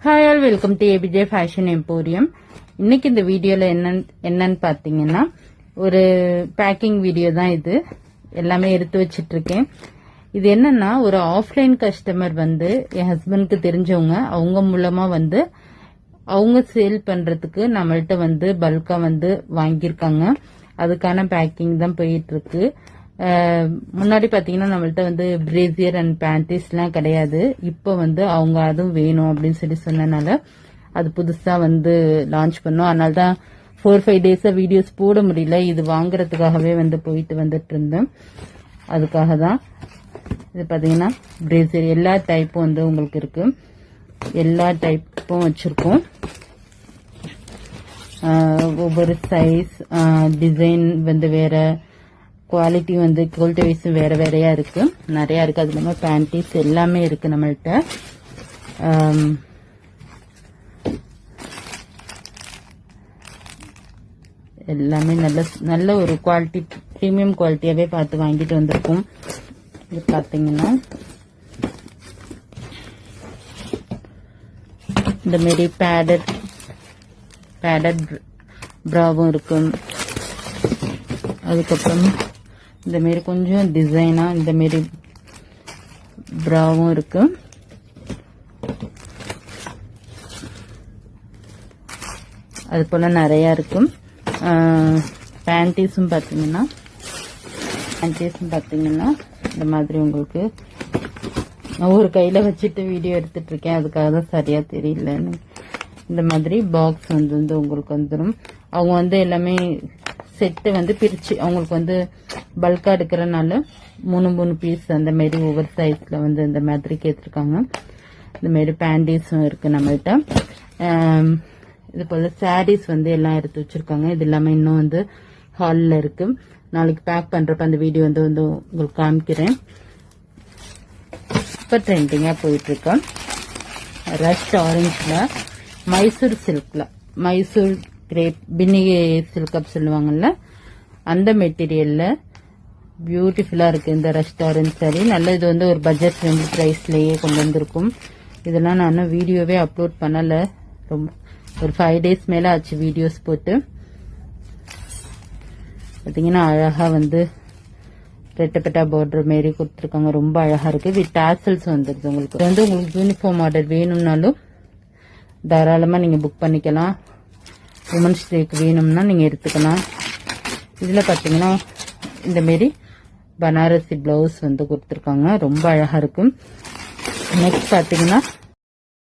Hi all, welcome to APJ fashion emporium. இன்னைக்கு இந்த வீடியோல என்னன்னு பாத்தீங்கன்னா ஒரு பேக்கிங் வீடியோ தான். இது எல்லாமே எடுத்து வச்சிட்டு இருக்கேன். இது என்னன்னா, ஒரு ஆஃப்லைன் கஸ்டமர் வந்து என் ஹஸ்பண்ட்க்கு தெரிஞ்சவங்க, அவங்க மூலமா வந்து அவங்க சேல் பண்றதுக்கு நம்மள்ட்ட வந்து பல்கா வந்து வாங்கியிருக்காங்க. அதுக்கான பேக்கிங் தான் போயிட்டு இருக்கு. முன்னாடி பாத்தீங்கன்னா நம்மள்ட்ட வந்து பிரேசியர் அண்ட் பேண்டிஸ் எல்லாம் கிடையாது. இப்ப வந்து அவங்க அதுவும் வேணும் அப்படின்னு சொன்னனால அது புதுசா வந்து லான்ச் பண்ணோம். அதனால தான் 4-5 டேஸா வீடியோஸ் போட முடியல. இது வாங்குறதுக்காகவே வந்து போயிட்டு வந்துட்டு இருந்தேன். அதுக்காக தான் இது பாத்தீங்கன்னா பிரேசியர் எல்லா டைப்பும் வந்து உங்களுக்கு இருக்கு. எல்லா டைப்பும் வச்சிருக்கோம். ஒவ்வொரு சைஸ் டிசைன் வந்து வேற, குவாலிட்டி வந்து குவாலிட்டி வைஸ் வேற வேறையா இருக்கு, நிறைய இருக்கு. அது இல்லாம பேண்டிஸ் எல்லாமே இருக்கு நம்மள்ட்ட. எல்லாமே நல்ல நல்ல ஒரு குவாலிட்டி, பிரீமியம் குவாலிட்டியாவே பார்த்து வாங்கிட்டு வந்திருக்கோம். இது பாத்தீங்கன்னா இந்த மாதிரி பேடட் ப்ராவும் இருக்கு. அதுக்கப்புறம் இந்த மாதிரி கொஞ்சம் டிசைனா இந்த மாதிரி ப்ராவும் இருக்கு. அது போல நிறைய இருக்கு. பேண்டிஸும் பாத்தீங்கன்னா இந்த மாதிரி உங்களுக்கு ஒரு கையில வச்சுட்டு வீடியோ எடுத்துட்டு இருக்கேன், அதுக்காக தான் சரியா தெரியல. இந்த மாதிரி பாக்ஸ் வந்து உங்களுக்கு வந்துடும். அவங்க வந்து எல்லாமே செட்டு வந்து பிரிச்சு அவங்களுக்கு வந்து பல்கா எடுக்கிறனால 3 பீஸ் அந்த மாதிரி ஒவ்வொரு சைஸ்ல வந்து இந்த மாதிரி கேட்டிருக்காங்க. இந்த மாதிரி பேண்டிஸும் இருக்கு நம்மள்ட்ட. இது போல சாரீஸ் வந்து எல்லாம் எடுத்து வச்சிருக்காங்க. இது எல்லாமே இன்னும் வந்து ஹால்ல இருக்கு. நாளைக்கு பேக் பண்றப்ப அந்த வீடியோ வந்து உங்களுக்கு காமிக்கிறேன். இப்ப ட்ரெண்டிங்கா போயிட்டு இருக்கோம். ரஷ்ட் ஆரஞ்சுல மைசூர் சில்க்ல, மைசூர் கிரேப் பின்னி சில்க் சொல்லுவாங்கல்ல, அந்த மெட்டீரியல்ல பியூட்டிஃபுல்லா இருக்கு இந்த ரஷ்ட் ஆரஞ்சு சாரி. நல்ல இது வந்து ஒரு பட்ஜெட் ஃப்ரெண்ட்லி பிரைஸ்லயே கொண்டு வந்திருக்கும். இதெல்லாம் நான் வீடியோவே அப்லோட் பண்ணல. ரொம்ப ஒரு 5 டேஸ் மேல ஆச்சு வீடியோஸ் போட்டு. பாத்தீங்கன்னா அழகா வந்து ரெட்டப்பட்டா பார்டர் மாரி கொடுத்துருக்காங்க. ரொம்ப அழகா இருக்கு. வித் டாசல்ஸ் வந்துருது. உங்களுக்கு வந்து உங்களுக்கு யூனிஃபார்ம் ஆர்டர் வேணும்னாலும் தாராளமா நீங்க புக் பண்ணிக்கலாம். உமன்ஸ் டேக்கு வேணும்னா நீங்க எடுத்துக்கலாம். இதுல பாத்தீங்கன்னா இந்த மாரி பனாரசி பிளவுஸ் வந்து கொடுத்துருக்காங்க. ரொம்ப அழகா இருக்கு. நெக்ஸ்ட் பாத்தீங்கன்னா